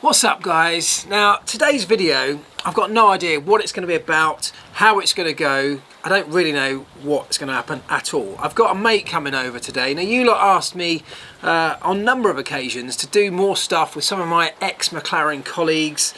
What's up guys? Now today's video, I've got no idea what it's going to be about, how it's going to go. I don't really know what's going to happen at all. I've got a mate coming over today. Now you lot asked me on a number of occasions to do more stuff with some of my ex-McLaren colleagues,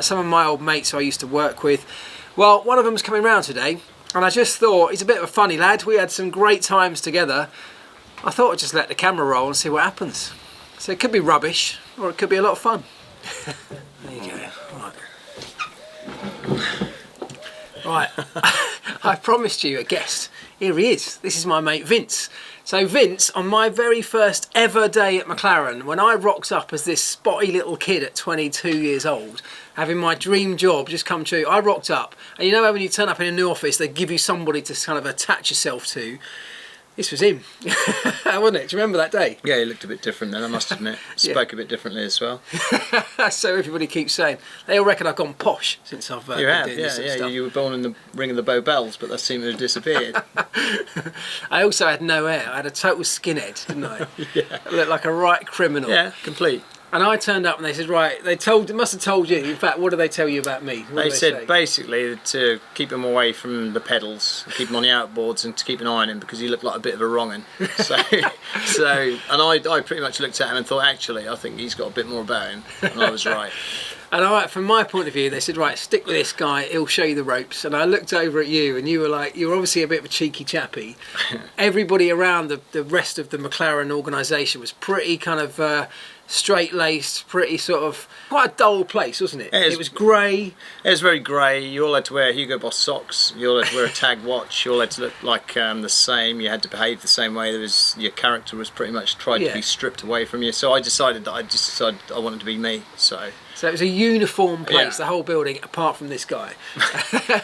some of my old mates who I used to work with. Well, one of them's coming round today and I just thought he's a bit of a funny lad. We had some great times together. I thought I'd just let the camera roll and see what happens. So it could be rubbish or it could be a lot of fun. There you go. Right. I promised you a guest. Here he is. This is my mate Vince. So Vince, on my very first ever day at McLaren, when I rocked up as this spotty little kid at 22 years old, having my dream job just come true, I rocked up. And you know how when you turn up in a new office, they give you somebody to kind of attach yourself to? This was him, wasn't it? Do you remember that day? Yeah, he looked a bit different then, I must admit. Spoke a bit differently as well. So everybody keeps saying. They all reckon I've gone posh since I've been doing this sort of stuff. You were born in the ring of the Bow Bells, but that seemed to have disappeared. I also had no hair. I had a total skinhead, didn't I? Yeah. I looked like a right criminal. Yeah, complete. And I turned up and they said, right, they must have told you. In fact, what did they tell you about me? They said basically to keep him away from the pedals, keep him on the outboards and to keep an eye on him because he looked like a bit of a wrong'un. And I pretty much looked at him and thought, actually, I think he's got a bit more about him. And I was right. And from my point of view, they said, right, stick with this guy, he'll show you the ropes. And I looked over at you and you were like, you were obviously a bit of a cheeky chappy. Everybody around the rest of the McLaren organisation was pretty kind of straight-laced, pretty sort of, quite a dull place, wasn't it? It was grey. It was very grey. You all had to wear Hugo Boss socks, you all had to wear a tag watch, you all had to look like the same, you had to behave the same way. Your character was pretty much tried to be stripped away from you. So I decided that I wanted to be me, So it was a uniform place, the whole building, apart from this guy.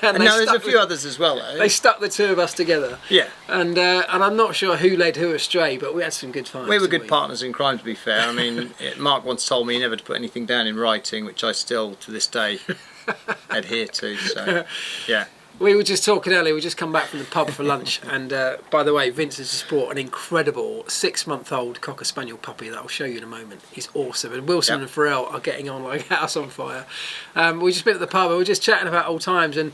and no, there's a few others as well, though. They stuck the two of us together. Yeah. And I'm not sure who led who astray, but we had some good times. We were good partners in crime, to be fair. I mean, Marc once told me never to put anything down in writing, which I still, to this day, adhere to. So, yeah. We were just talking earlier, we just come back from the pub for lunch and by the way, Vince has just bought an incredible 6-month-old Cocker Spaniel puppy that I'll show you in a moment. He's awesome, and Wilson and Pharrell are getting on like house on fire. We just been at the pub and we were just chatting about old times, and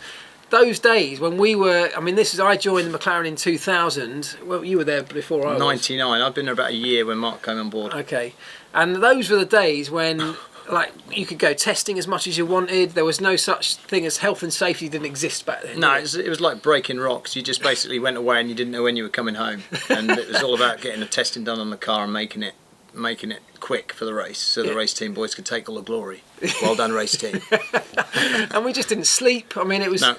those days when we were, I mean I joined the McLaren in 2000, well you were there before I was. 99, I've been there about a year when Marc came on board. Okay, and those were the days when like you could go testing as much as you wanted. There was no such thing as health and safety didn't exist back then. No, it was like breaking rocks. You just basically went away and you didn't know when you were coming home. And it was all about getting the testing done on the car and making it quick for the race, so the race team boys could take all the glory. Well done, race team. And we just didn't sleep. I mean, it was. No.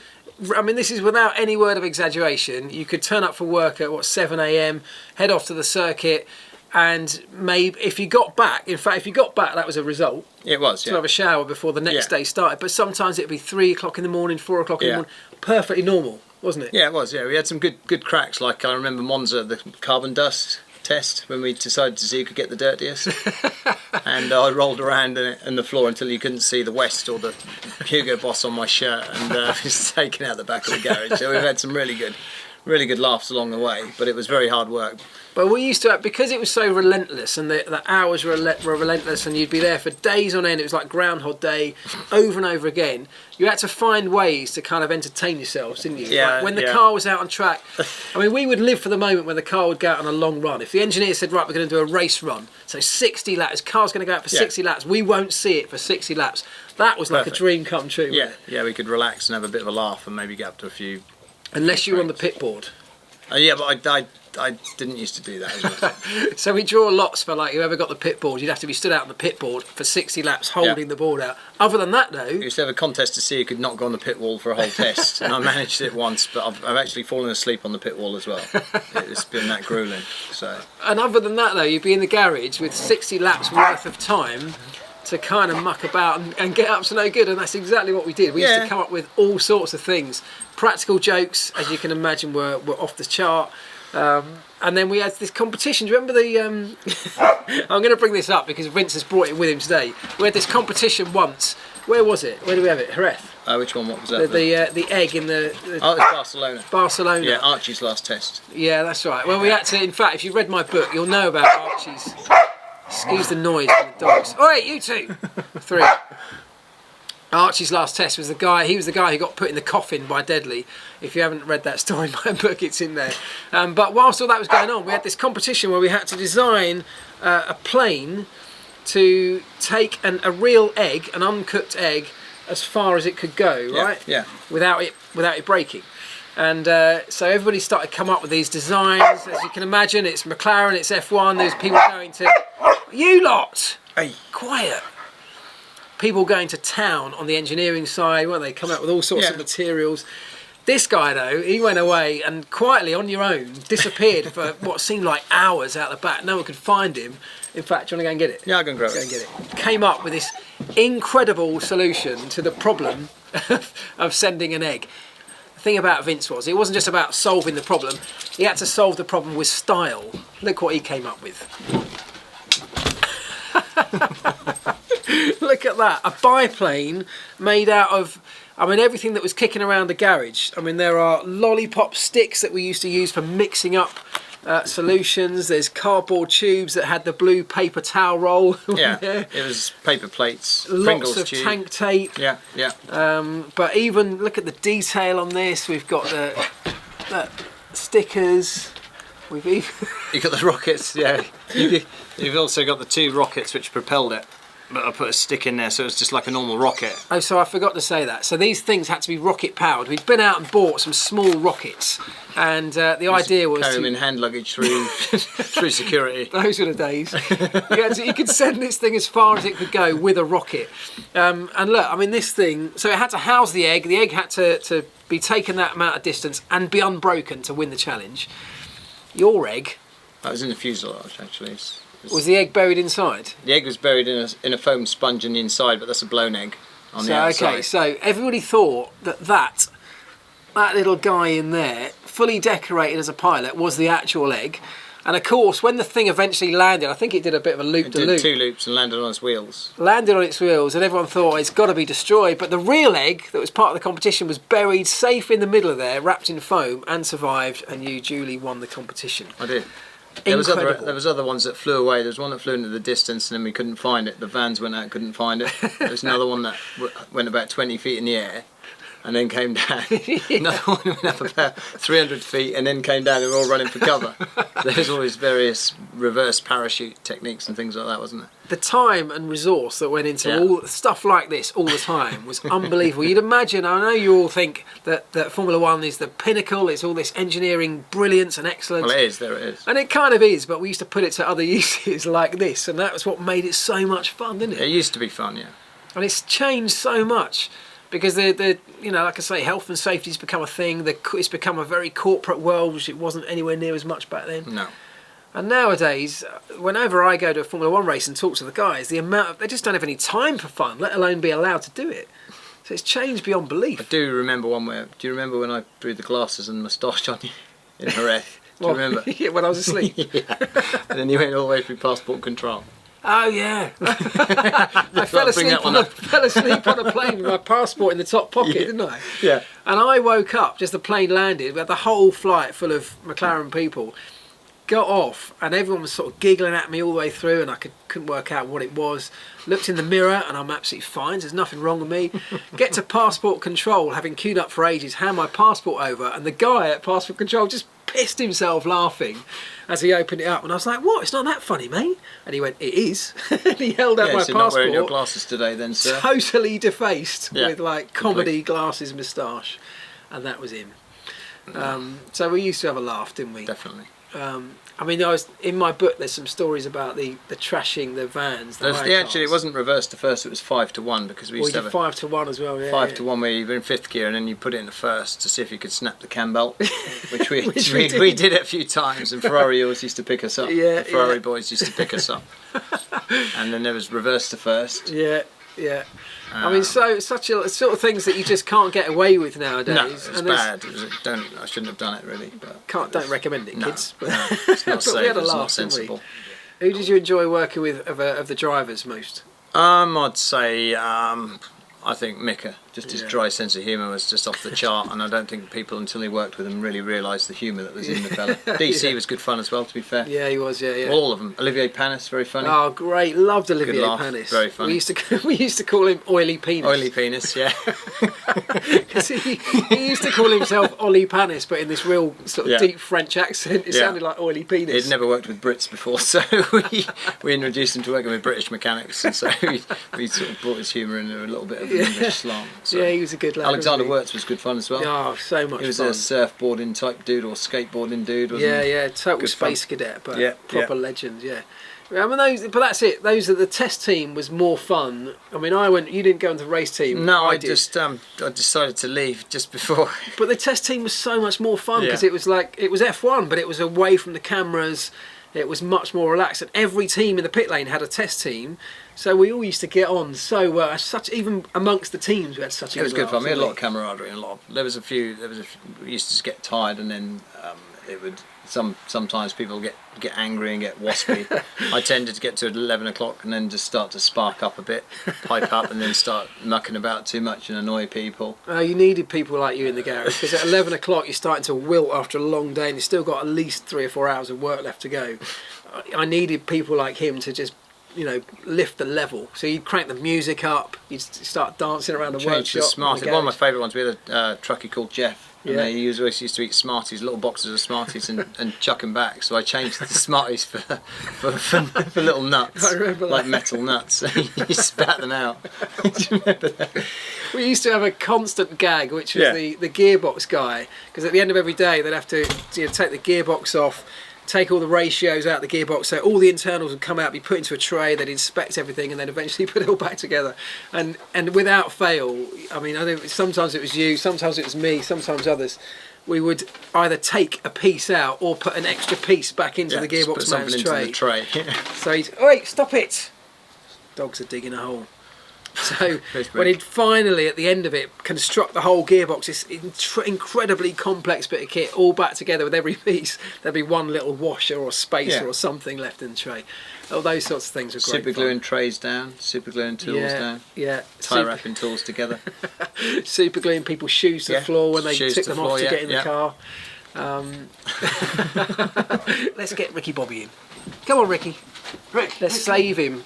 I mean, this is without any word of exaggeration. You could turn up for work at 7 AM, head off to the circuit. And maybe if you got back, in fact, if you got back, that was a result. It was, to have a shower before the next day started. But sometimes it'd be 3 o'clock in the morning, 4 o'clock in the morning. Perfectly normal, wasn't it? Yeah, it was. Yeah, we had some good cracks. Like I remember Monza, the carbon dust test, when we decided to see who could get the dirtiest. And I rolled around in the floor until you couldn't see the West or the Hugo Boss on my shirt, and I was taken out the back of the garage. So we've had some really good laughs along the way, but it was very hard work. But we used to, because it was so relentless and the hours were relentless and you'd be there for days on end, it was like Groundhog Day over and over again, you had to find ways to kind of entertain yourselves, didn't you? Yeah, like when the car was out on track, I mean, we would live for the moment when the car would go out on a long run. If the engineer said, right, we're going to do a race run, so 60 laps, car's going to go out for 60 laps, we won't see it for 60 laps. That was like a dream come true. Yeah, we could relax and have a bit of a laugh and maybe get up to a few. Unless you were on the pit board. Yeah, but I didn't used to do that as well. So we draw lots for like whoever got the pit board. You'd have to be stood out on the pit board for 60 laps holding the board out. Other than that though, we used to have a contest to see who could not go on the pit wall for a whole test, and I managed it once, but I've actually fallen asleep on the pit wall as well. It's been that grueling. So. And other than that though, you'd be in the garage with 60 laps worth of time to kind of muck about and get up to no good, and that's exactly what we did. We used to come up with all sorts of things. Practical jokes, as you can imagine, were off the chart. And then we had this competition. Do you remember the... I'm going to bring this up because Vince has brought it with him today. We had this competition once. Where was it? Where do we have it? Jerez. Which one? What was that? The egg in the... Oh, it's Barcelona. Barcelona. Yeah, Archie's last test. Yeah, that's right. Well, we had to... In fact, if you read my book, you'll know about Archie's... Excuse the noise from the dogs. All right, you two. 3. Archie's last test was he was the guy who got put in the coffin by Deadly. If you haven't read that story in my book, it's in there. But whilst all that was going on, we had this competition where we had to design a plane to take a real egg, an uncooked egg, as far as it could go, right? Yeah. Without it breaking. And so everybody started to come up with these designs. As you can imagine, it's McLaren, it's F1. There's people going to... You lot! Hey. Quiet! People going to town on the engineering side, weren't they? Come out with all sorts of materials. This guy, though, he went away and quietly, on your own, disappeared for what seemed like hours out the back. No one could find him. In fact, do you want to go and get it? Yeah, I can grab it. Go and get it. Came up with this incredible solution to the problem of sending an egg. The thing about Vince was, it wasn't just about solving the problem. He had to solve the problem with style. Look what he came up with. Look at that, a biplane made out of, I mean, everything that was kicking around the garage. I mean, there are lollipop sticks that we used to use for mixing up solutions. There's cardboard tubes that had the blue paper towel roll. Yeah, it was paper plates, lots Pringles of tube. tank tape. Yeah. But even look at the detail on this. We've got the stickers. We've even You got the rockets, yeah. You've also got the 2 rockets which propelled it. But I put a stick in there so it's just like a normal rocket. Oh, so I forgot to say that. So these things had to be rocket powered. We'd been out and bought some small rockets, and the idea was carry them in hand luggage through through security. Those were the days. You could send this thing as far as it could go with a rocket. And look, I mean, this thing. So it had to house the egg. The egg had to be taken that amount of distance and be unbroken to win the challenge. Your egg. That was in the fuselage, actually. Was the egg buried inside? The egg was buried in a foam sponge on the inside, but that's a blown egg on the outside. Okay, so everybody thought that little guy in there, fully decorated as a pilot, was the actual egg. And of course, when the thing eventually landed, I think it did a bit of a loop-de-loop. It did 2 loops and landed on its wheels. Landed on its wheels, and everyone thought it's got to be destroyed. But the real egg that was part of the competition was buried safe in the middle of there, wrapped in foam, and survived. And you duly won the competition. I did. There was other ones that flew away. There was one that flew into the distance and then we couldn't find it. The vans went out, couldn't find it. There was another one that went about 20 feet in the air and then came down. Another one went up about 300 feet and then came down. They were all running for cover. There's always various reverse parachute techniques and things like that, wasn't there? The time and resource that went into all stuff like this all the time was unbelievable. You'd imagine, I know you all think that Formula One is the pinnacle, it's all this engineering brilliance and excellence. Well, it is, there it is. And it kind of is, but we used to put it to other uses like this, and that was what made it so much fun, didn't it? It used to be fun, yeah. And it's changed so much. Because you know, like I say, health and safety's become a thing. It's become a very corporate world, which it wasn't anywhere near as much back then. No. And nowadays, whenever I go to a Formula One race and talk to the guys, they just don't have any time for fun, let alone be allowed to do it. So it's changed beyond belief. I do remember do you remember when I drew the glasses and moustache on you in Jerez? Do you remember? Yeah, when I was asleep. Yeah. And then you went all the way through passport control. Oh yeah, I fell asleep on a plane with my passport in the top pocket, didn't I? Yeah. And I woke up just the plane landed. We had the whole flight full of McLaren people. Got off, and everyone was sort of giggling at me all the way through, and I couldn't work out what it was. Looked in the mirror, and I'm absolutely fine. There's nothing wrong with me. Get to passport control, having queued up for ages. Hand my passport over, and the guy at passport control just pissed himself laughing as he opened it up, and I was like, "What? It's not that funny, mate." And he went, "It is." And he held out my so passport. Not wearing your glasses today, then, sir. Totally defaced with like comedy glasses, moustache, and that was him. So we used to have a laugh, didn't we? Definitely. I mean, in my book. There's some stories about the trashing the vans. Actually, it wasn't reversed to first. It was 5-1 because we used to have 5-1 as well. Yeah, 5-1 where you were in 5th gear and then you put it in the first to see if you could snap the cam belt, which we did it a few times. And Ferrari always used to pick us up. The Ferrari boys used to pick us up. And then there was reverse to first. Yeah. I mean, such a sort of things that you just can't get away with nowadays. No, it's bad. I shouldn't have done it really. But don't recommend it, kids. No, it's not safe. We had a it's laugh, not sensible. Who did you enjoy working with of the drivers most? I'd say I think Mika. Just his dry sense of humour was just off the chart, and I don't think people, until he worked with him, really realised the humour that was in the fella. DC was good fun as well, to be fair. Yeah, he was. Yeah. All of them. Olivier Panis, very funny. Oh, great! Loved Olivier Good laugh, Panis. very funny. We used to call him Oily Penis. Oily Penis, yeah. Because he used to call himself Ollie Panis, but in this real sort of deep French accent, it sounded like Oily Penis. He'd never worked with Brits before, so we introduced him to working with British mechanics, and so we sort of brought his humour into a little bit of an English slant. So. Yeah, he was a good lad. Alexander Wirtz was good fun as well. Oh, so much fun. He was a surfboarding type dude or skateboarding dude, wasn't he? Yeah, total good space fun. cadet, but proper legend, I mean, but that's it. The test team was more fun. I mean, you didn't go into the race team. No, I decided to leave just before. But the test team was so much more fun because it was F1, but it was away from the cameras. It was much more relaxed, and every team in the pit lane had a test team. So we all used to get on so well. Even amongst the teams, we had such a good laugh. It was good fun. We had a lot of camaraderie and There was a few. We used to just get tired, and then it would. Sometimes people get angry and get waspy. I tended to get to 11 o'clock and then just start to spark up a bit, pipe up, and then start mucking about too much and annoy people. You needed people like you in the garage, because at 11 o'clock you're starting to wilt after a long day and you've still got at least 3 or 4 hours of work left to go. I needed people like him to just lift the level. So you'd crank the music up, you'd start dancing around the workshop. Smarties. One of my favourite ones, we had a truckie called Jeff. And he always used to eat Smarties, little boxes of Smarties, and chuck them back. So I changed the Smarties for little nuts, I remember that. Like metal nuts. You spat them out. Do you remember that? We used to have a constant gag, which was the gearbox guy, because at the end of every day they'd have to take the gearbox off, take all the ratios out of the gearbox, so all the internals would come out, be put into a tray, they'd inspect everything, and then eventually put it all back together. And without fail, I mean, I think sometimes it was you, sometimes it was me, sometimes others, we would either take a piece out or put an extra piece back into the gearbox man's tray. So he'd, "Oi, stop it! Dogs are digging a hole." So when he'd finally, at the end of it, construct the whole gearbox, this incredibly complex bit of kit, all back together with every piece, there'd be one little washer or spacer or something left in the tray. All those sorts of things were great. Super gluing trays down, super gluing tools down, tie wrapping tools together. Super gluing people's shoes to the floor when they took them off to get in the car. Let's get Ricky Bobby in. Come on, Ricky. Let's save him.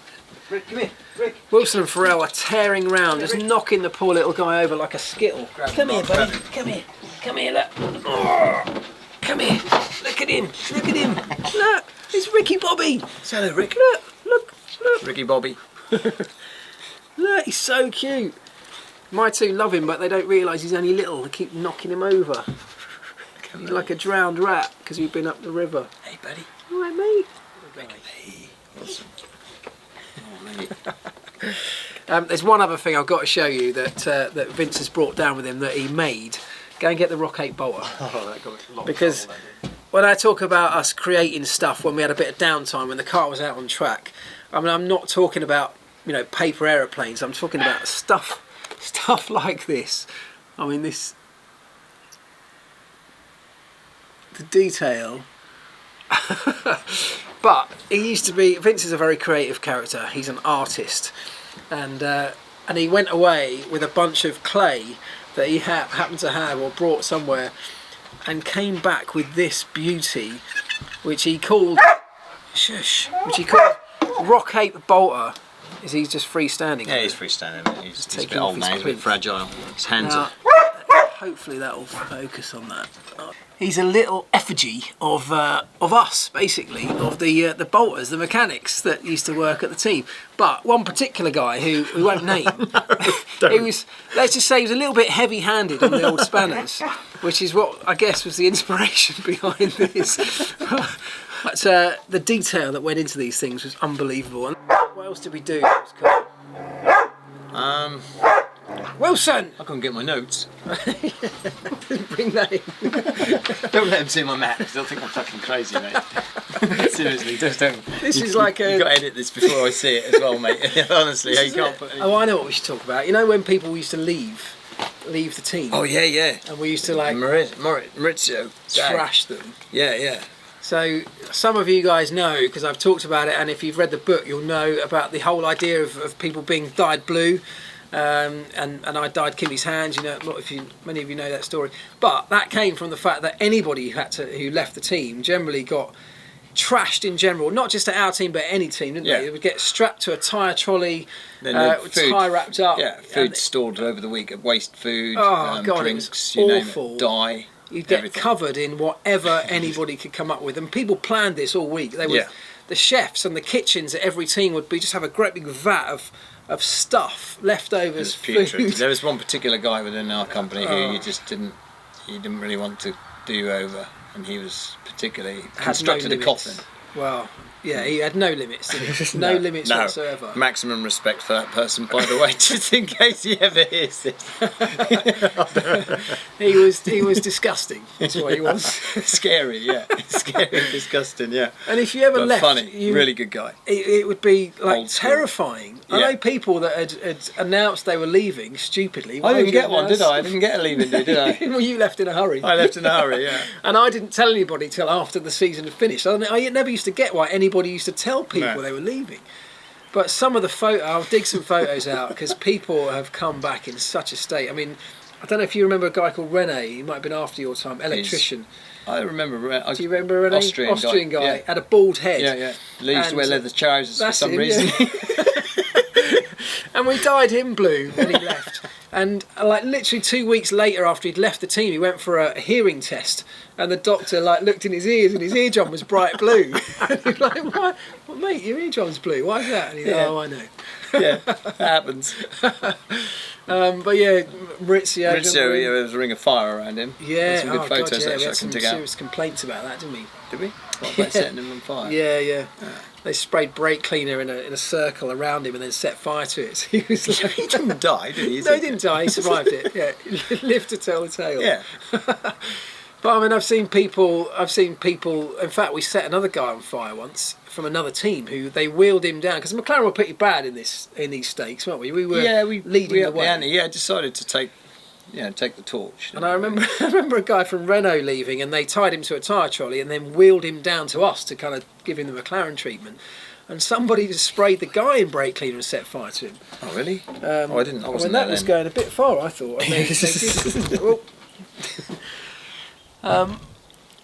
Rick, come here. Rick. Wilson and Farrell are tearing round, just knocking the poor little guy over like a skittle. Come here, buddy. Come here. Come here, look. Oh, come here. Look at him. Look at him. Look, it's Ricky Bobby. Hello, Rick. Look. Ricky Bobby. Look, he's so cute. My two love him, but they don't realise he's only little. They keep knocking him over. He's like a drowned rat because we've been up the river. Hey, buddy. All right, mate. Hey. Awesome. There's one other thing I've got to show you that Vince has brought down with him that he made. Go and get the Rock 8 bolter. Because when I talk about us creating stuff when we had a bit of downtime when the car was out on track, I mean, I'm not talking about paper aeroplanes. I'm talking about stuff like this. I mean, the detail. But Vince is a very creative character. He's an artist, and he went away with a bunch of clay that he happened to have or brought somewhere, and came back with this beauty, which he called Rock 8 bolter. Is he just freestanding? Yeah, he's freestanding. He's a bit old now. He's a bit fragile. His hands are. Hopefully that will focus on that. He's a little effigy of us, basically, of the bolters, the mechanics that used to work at the team. But one particular guy who we won't name, let's just say he was a little bit heavy-handed on the old spanners, which is what I guess was the inspiration behind this. But the detail that went into these things was unbelievable. And what else did we do? That was cool. Wilson! I can't get my notes. Bring that in. Don't let him see my maps. They'll think I'm fucking crazy, mate. Seriously, just don't. Is like You've got to edit this before I see it as well, mate. Honestly, you can't put. Oh, I know what we should talk about. You know when people used to leave the team? Oh yeah. And we used to like Maurizio thrash them. Yeah. So some of you guys know, because I've talked about it, and if you've read the book, you'll know about the whole idea of people being dyed blue. and I dyed Kimmy's hands. You know, many of you know that story. But that came from the fact that anybody who left the team generally got trashed in general, not just at our team but any team, didn't they? They would get strapped to a tyre trolley, with tie wrapped up. Yeah, food stored over the week, waste food, drinks, it was awful. You name it, dye. You'd get covered in whatever anybody could come up with, and people planned this all week. They would, the chefs and the kitchens at every team would just have a great big vat of stuff, leftovers, food. There was one particular guy within our company who you didn't really want to do over, and he was particularly constructed a coffin. Well, yeah, he had no limits, did he? No limits whatsoever. Maximum respect for that person, by the way, just in case he ever hears this. He was disgusting. That's what he was. Scary, yeah. Scary and disgusting, yeah. And if you ever left, funny, really good guy. It would be like terrifying. I know people that had announced they were leaving stupidly. I didn't get one, did I? I didn't get a leaving do, did I? Well, you left in a hurry. I left in a hurry, yeah. And I didn't tell anybody till after the season had finished. I never used to get why anybody used to tell people they were leaving. But some of the I'll dig some photos out, because people have come back in such a state. I mean, I don't know if you remember a guy called Rene. He might have been after your time, electrician. I remember. Do you remember Rene? Austrian guy. Yeah. Had a bald head. Yeah. He used to wear leather trousers for some reason. Yeah. And we dyed him blue when he left. And like literally 2 weeks later, after he'd left the team, he went for a hearing test, and the doctor looked in his ears, and his eardrum was bright blue. And he was like, "Why, well, mate, your eardrum's blue. Why is that?" And he's like, "Oh, I know." Yeah, that happens. But yeah, Maurizio, there was a ring of fire around him. Yeah, some good photos. God, yeah, that we had some serious serious complaints about that, didn't we? Did we? What, about setting him on fire? Yeah. They sprayed brake cleaner in a circle around him and then set fire to it. So he was like, he didn't die, did he? No, he didn't die. He survived it. Yeah, he lived to tell the tale. Yeah. But I mean, I've seen people. In fact, we set another guy on fire once from another team who they wheeled him down, because McLaren were pretty bad in these stakes, weren't we? We were leading the way. Yeah, decided to take the torch. And I remember a guy from Renault leaving, and they tied him to a tyre trolley and then wheeled him down to us to kind of give him the McLaren treatment. And somebody just sprayed the guy in brake cleaner and set fire to him. Oh, really? I wasn't there that was going a bit far, I thought.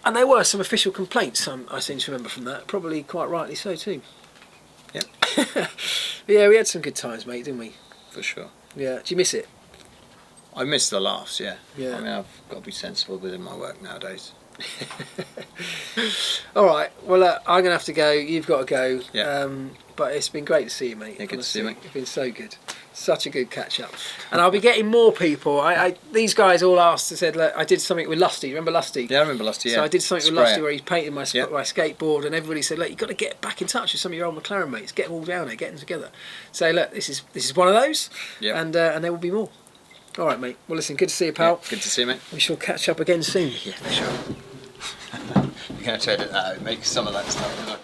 And there were some official complaints, I seem to remember from that. Probably quite rightly so too. Yep. Yeah, we had some good times, mate, didn't we? For sure. Yeah. Do you miss it? I miss the laughs, yeah. Yeah. I mean, I've got to be sensible within my work nowadays. All right. Well, I'm going to have to go. You've got to go. Yeah. But it's been great to see you, mate. Yeah, good to see you, mate. It's been so good. Such a good catch up. And I'll be getting more people. These guys all asked and said, look, I did something with Lusty. Remember Lusty? Yeah, I remember Lusty, yeah. So I did something with Lusty where he painted my skateboard, and everybody said, look, you've got to get back in touch with some of your old McLaren mates. Get them all down there, get them together. So look, this is one of those. Yeah. And there will be more. All right, mate. Well, listen, good to see you, pal. Yeah, good to see you, mate. We shall catch up again soon. Yeah, for sure. You're going to edit that out, make some of that stuff.